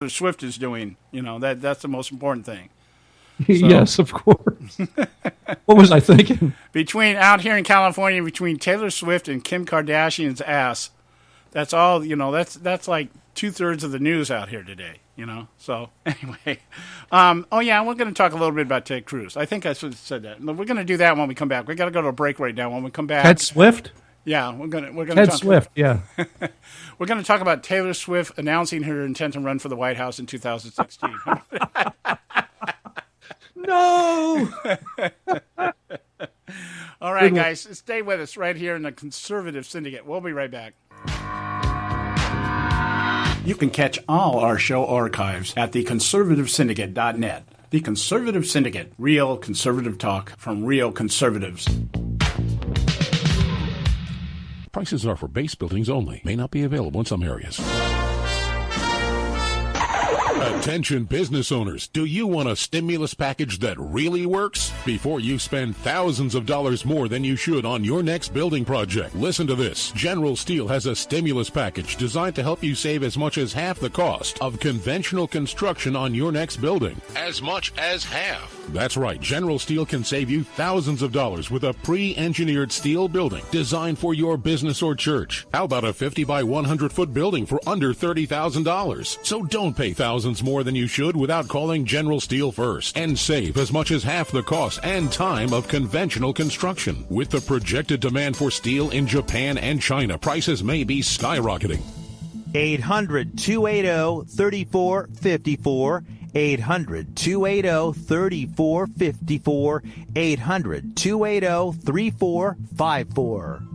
Swift is doing. That's the most important thing. So, yes, of course. What was I thinking? Out here in California, between Taylor Swift and Kim Kardashian's ass, that's all. That's like 2/3 of the news out here today. So anyway, we're going to talk a little bit about Ted Cruz. I think I said that. We're going to do that when we come back. We got to go to a break right now. When we come back, Ted Swift. Yeah, we're gonna Ted Swift. Yeah, we're gonna talk about Taylor Swift announcing her intent to run for the White House in 2016. No. All right, guys, stay with us right here in the Conservative Syndicate. We'll be right back. You can catch all our show archives at theconservativesyndicate.net. The Conservative Syndicate, real conservative talk from real conservatives. Prices are for base buildings only. May not be available in some areas. Attention business owners, do you want a stimulus package that really works? Before you spend thousands of dollars more than you should on your next building project, listen to this. General Steel has a stimulus package designed to help you save as much as half the cost of conventional construction on your next building. As much as half. That's right, General Steel can save you thousands of dollars with a pre-engineered steel building designed for your business or church. How about a 50 by 100 foot building for under $30,000? So don't pay thousands more than you should without calling General Steel first, and save as much as half the cost and time of conventional construction. With the projected demand for steel in Japan and China, prices may be skyrocketing. 800-280-3454. 800-280-3454. 800-280-3454.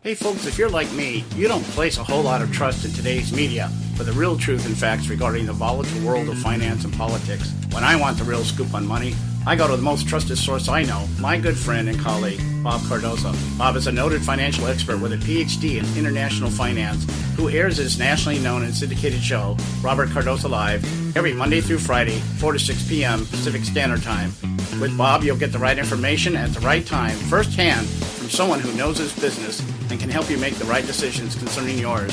Hey folks, if you're like me, you don't place a whole lot of trust in today's media for the real truth and facts regarding the volatile world of finance and politics. When I want the real scoop on money, I go to the most trusted source I know, my good friend and colleague, Bob Cardoso. Bob is a noted financial expert with a PhD in international finance who airs his nationally known and syndicated show, Robert Cardoso Live, every Monday through Friday, 4 to 6 p.m. Pacific Standard Time. With Bob, you'll get the right information at the right time, firsthand, from someone who knows his business and can help you make the right decisions concerning yours.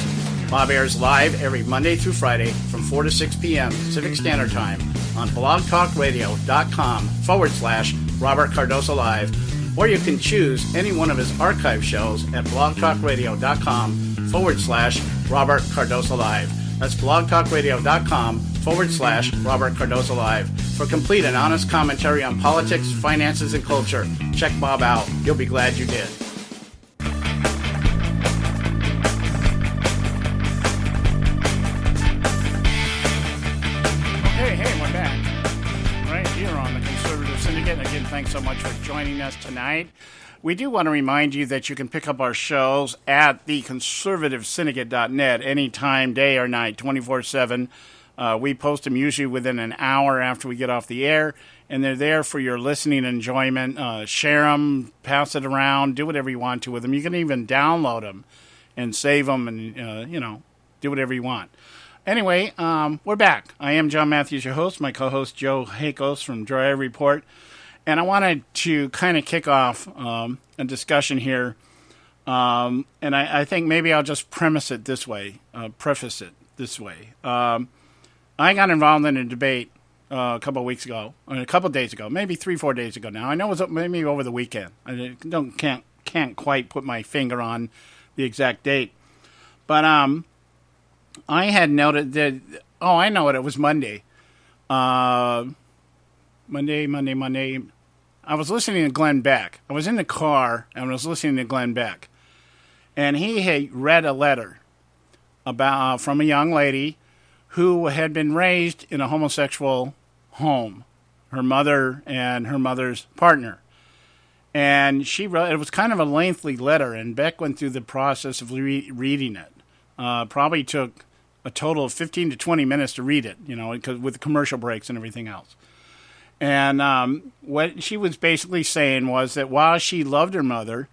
Bob airs live every Monday through Friday from 4 to 6 p.m. Pacific Standard Time on blogtalkradio.com/Robert Cardoso Live, or you can choose any one of his archive shows at blogtalkradio.com/Robert Cardoso Live. That's blogtalkradio.com/Robert Cardoso Live. For complete and honest commentary on politics, finances, and culture, check Bob out. You'll be glad you did. Hey, we're back. Right here on the Conservative Syndicate. Again, thanks so much for joining us tonight. We do want to remind you that you can pick up our shows at theconservativesyndicate.net anytime, day or night, 24/7. We post them usually within an hour after we get off the air, and they're there for your listening enjoyment. Share them, pass it around, do whatever you want to with them. You can even download them and save them and, do whatever you want. Anyway, we're back. I am John Matthews, your host, my co-host Joe Hakos from WWII Report. And I wanted to kind of kick off a discussion here, and I think maybe I'll just preface it this way. I got involved in a debate a couple of days ago, maybe 3-4 days ago now. I know it was maybe over the weekend. I can't quite put my finger on the exact date. But I had noted that, I know it was Monday. Monday. I was listening to Glenn Beck. I was in the car and I was listening to Glenn Beck. And he had read a letter from a young lady who had been raised in a homosexual home, her mother and her mother's partner. And she wrote, it was kind of a lengthy letter, and Beck went through the process of reading it. Probably took a total of 15 to 20 minutes to read it, with commercial breaks and everything else. And what she was basically saying was that while she loved her mother,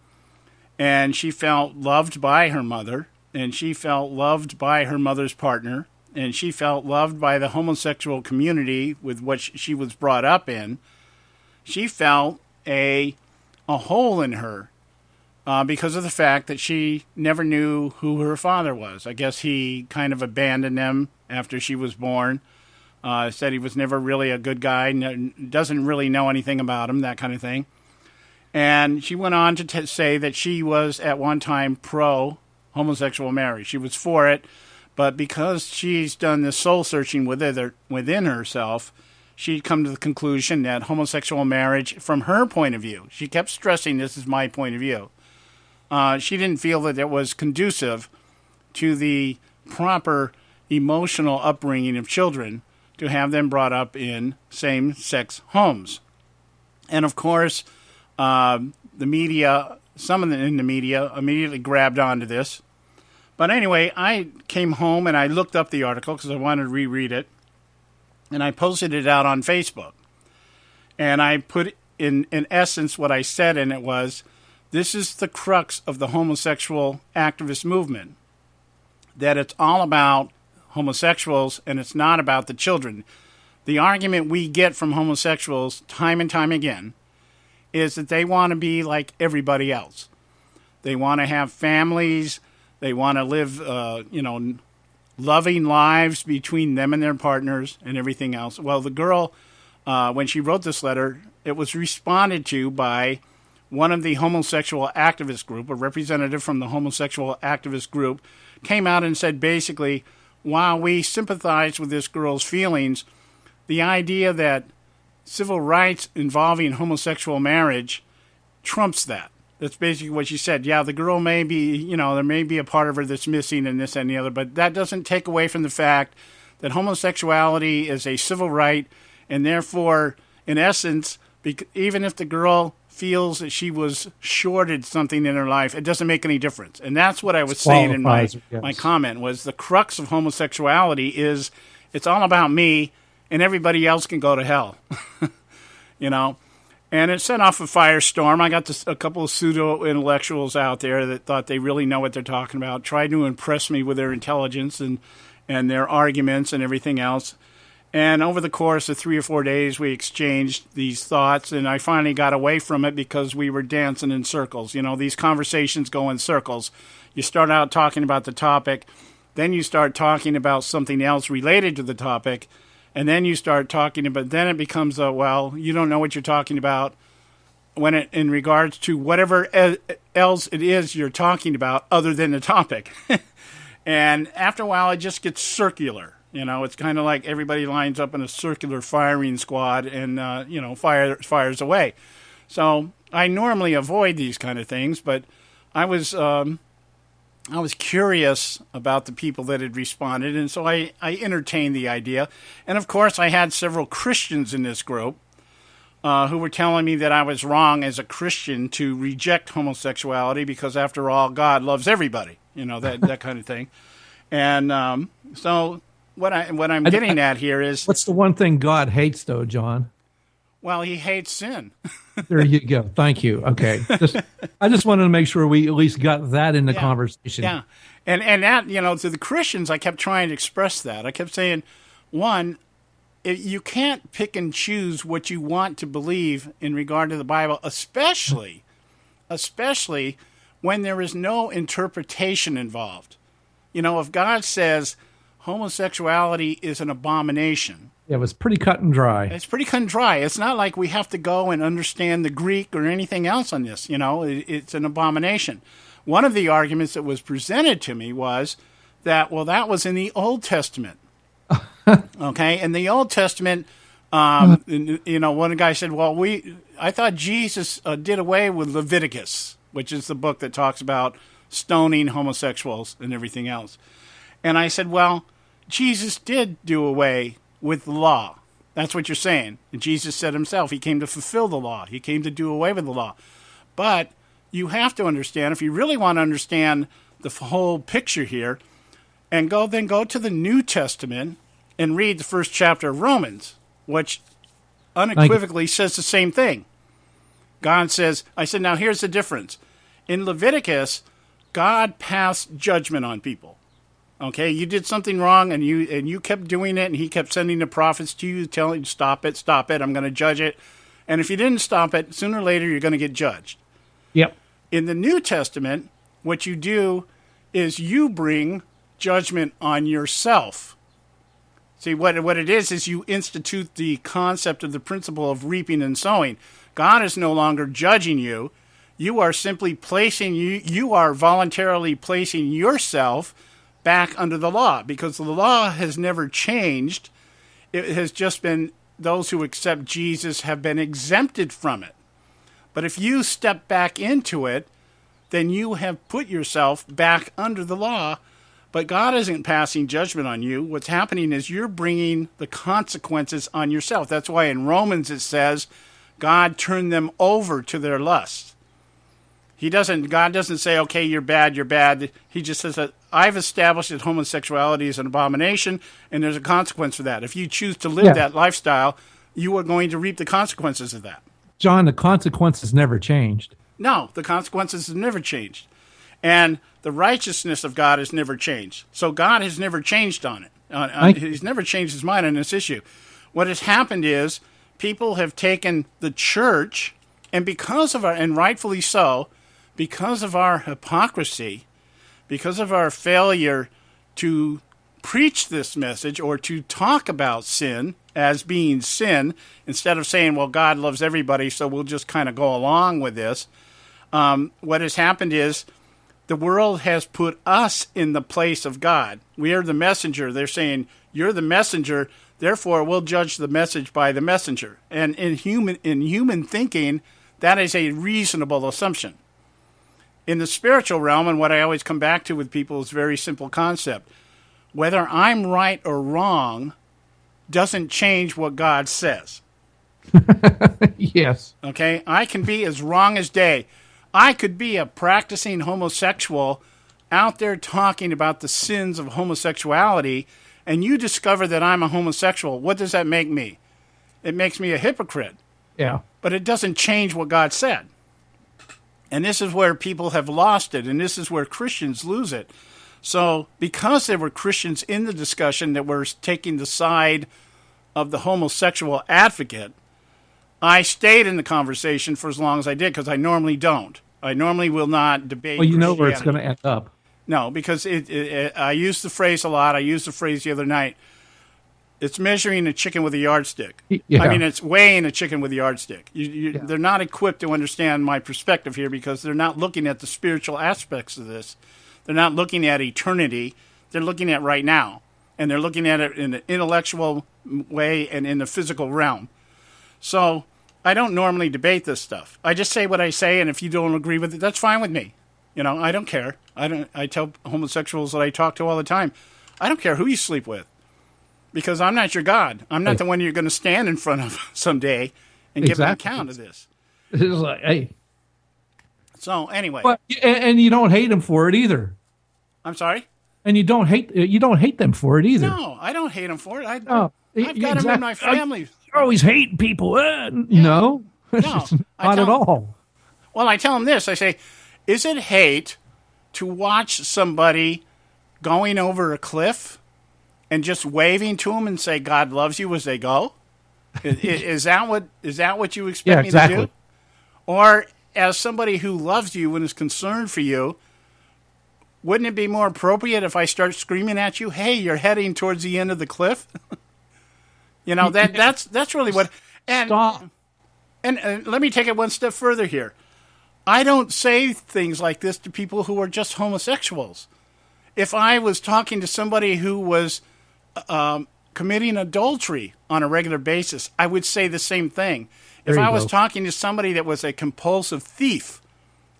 and she felt loved by her mother, and she felt loved by her mother's partner, and she felt loved by the homosexual community with which she was brought up in, she felt a hole in her because of the fact that she never knew who her father was. I guess he kind of abandoned them after she was born. Said he was never really a good guy, doesn't really know anything about him, that kind of thing. And she went on to say that she was at one time pro-homosexual marriage. She was for it, but because she's done this soul-searching within herself, she'd come to the conclusion that homosexual marriage, from her point of view, she kept stressing, this is my point of view, she didn't feel that it was conducive to the proper emotional upbringing of children to have them brought up in same-sex homes. And of course, the media, some of them in the media, immediately grabbed onto this. But anyway, I came home and I looked up the article because I wanted to reread it. And I posted it out on Facebook. And I put in essence what I said in it was, this is the crux of the homosexual activist movement. That it's all about homosexuals and it's not about the children. The argument we get from homosexuals time and time again is that they want to be like everybody else. They want to have families. They want to live, loving lives between them and their partners and everything else. Well, the girl, when she wrote this letter, it was responded to by one of the homosexual activist group, a representative from the homosexual activist group, came out and said basically, while we sympathize with this girl's feelings, the idea that civil rights involving homosexual marriage trumps that. That's basically what she said. Yeah, the girl may be, there may be a part of her that's missing and this and the other, but that doesn't take away from the fact that homosexuality is a civil right, and therefore, in essence, even if the girl feels that she was shorted something in her life, it doesn't make any difference. And that's what I was saying in my comment, was the crux of homosexuality is it's all about me and everybody else can go to hell. And it set off a firestorm. I got a couple of pseudo-intellectuals out there that thought they really know what they're talking about, tried to impress me with their intelligence and their arguments and everything else. And over the course of 3 or 4 days, we exchanged these thoughts, and I finally got away from it because we were dancing in circles. These conversations go in circles. You start out talking about the topic, then you start talking about something else related to the topic, and then you start talking about, then it becomes you don't know what you're talking about when in regards to whatever else it is you're talking about other than the topic. And after a while, it just gets circular. It's kind of like everybody lines up in a circular firing squad and, fires away. So I normally avoid these kind of things, but I was curious about the people that had responded, and so I entertained the idea. And, of course, I had several Christians in this group who were telling me that I was wrong as a Christian to reject homosexuality because, after all, God loves everybody, that kind of thing. And so what I'm getting at here is... What's the one thing God hates, though, John? Well, he hates sin. There you go. Thank you. Okay. I just wanted to make sure we at least got that in the conversation. Yeah. And that, to the Christians, I kept trying to express that. I kept saying, one, you can't pick and choose what you want to believe in regard to the Bible, especially when there is no interpretation involved. If God says homosexuality is an abomination. Yeah, it was pretty cut and dry. It's pretty cut and dry. It's not like we have to go and understand the Greek or anything else on this. It's an abomination. One of the arguments that was presented to me was that, that was in the Old Testament. Okay, in the Old Testament, one guy said, I thought Jesus did away with Leviticus, which is the book that talks about stoning homosexuals and everything else. And I said, Jesus did do away with the law. That's what you're saying. And Jesus said himself, he came to fulfill the law. He came to do away with the law. But you have to understand, if you really want to understand the whole picture here, and go to the New Testament and read the first chapter of Romans, which unequivocally says the same thing. God says, I said, now here's the difference. In Leviticus, God passed judgment on people. Okay, you did something wrong, and you kept doing it, and he kept sending the prophets to you, telling you, stop it, I'm going to judge it. And if you didn't stop it, sooner or later you're going to get judged. Yep. In the New Testament, what you do is you bring judgment on yourself. See, what it is you institute the concept of the principle of reaping and sowing. God is no longer judging you. You are simply you are voluntarily placing yourself back under the law, because the law has never changed. It has just been those who accept Jesus have been exempted from it. But if you step back into it, then you have put yourself back under the law. But God isn't passing judgment on you. What's happening is you're bringing the consequences on yourself. That's why in Romans it says God turned them over to their lusts. God doesn't say, okay, you're bad, you're bad. He just says that I've established that homosexuality is an abomination, and there's a consequence for that. If you choose to live that lifestyle, you are going to reap the consequences of that. John, the consequences never changed. No, the consequences have never changed. And the righteousness of God has never changed. So God has never changed on it. He's never changed his mind on this issue. What has happened is people have taken the church, and and rightfully so, because of our hypocrisy, because of our failure to preach this message or to talk about sin as being sin, instead of saying, well, God loves everybody, so we'll just kind of go along with this. What has happened is the world has put us in the place of God. We are the messenger. They're saying, you're the messenger, therefore we'll judge the message by the messenger. And in human thinking, that is a reasonable assumption. In the spiritual realm, and what I always come back to with people is a very simple concept. Whether I'm right or wrong doesn't change what God says. Yes. Okay? I can be as wrong as day. I could be a practicing homosexual out there talking about the sins of homosexuality, and you discover that I'm a homosexual. What does that make me? It makes me a hypocrite. Yeah. But it doesn't change what God said. And this is where people have lost it, and this is where Christians lose it. So because there were Christians in the discussion that were taking the side of the homosexual advocate, I stayed in the conversation for as long as I did, because I normally don't. I normally will not debate. Well, you know where it's going to end up. No, because I use the phrase a lot. I used the phrase the other night. It's measuring a chicken with a yardstick. Yeah. I mean, it's weighing a chicken with a yardstick. They're not equipped to understand my perspective here, because they're not looking at the spiritual aspects of this. They're not looking at eternity. They're looking at right now. And they're looking at it in an intellectual way and in the physical realm. So I don't normally debate this stuff. I just say what I say, and if you don't agree with it, that's fine with me. I don't care. I tell homosexuals that I talk to all the time, I don't care who you sleep with, because I'm not your God. I'm not the one you're going to stand in front of someday and give an account of this. It's like, hey. So anyway. But, and you don't hate them for it either. I'm sorry? And you don't hate them for it either. No, I don't hate them for it. I've got them in my family. You're always hating people. No, not at all. Well, I tell them this. I say, is it hate to watch somebody going over a cliff and just waving to them and say God loves you as they go? Is that what you expect me to do? Or as somebody who loves you and is concerned for you, wouldn't it be more appropriate if I start screaming at you, hey, you're heading towards the end of the cliff? That's really what. And, Stop. And let me take it one step further here. I don't say things like this to people who are just homosexuals. If I was talking to somebody who was committing adultery on a regular basis, I would say the same thing. If I was talking to somebody that was a compulsive thief,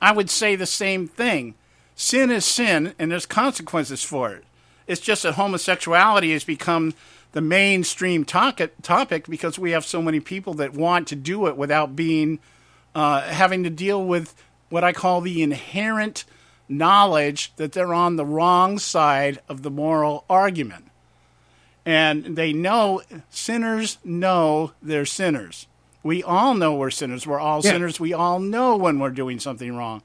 I would say the same thing. Sin is sin, and there's consequences for it. It's just that homosexuality has become the mainstream topic because we have so many people that want to do it without being having to deal with what I call the inherent knowledge that they're on the wrong side of the moral argument. And they know, sinners know they're sinners. We all know we're sinners. We're all sinners. We all know when we're doing something wrong.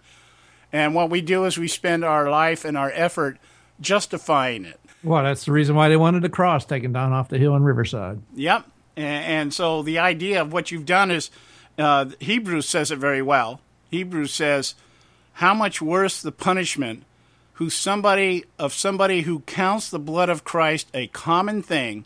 And what we do is we spend our life and our effort justifying it. Well, that's the reason why they wanted the cross taken down off the hill in Riverside. Yep. And so the idea of what you've done is, Hebrews says it very well. Hebrews says, how much worse the punishment of somebody who counts the blood of Christ a common thing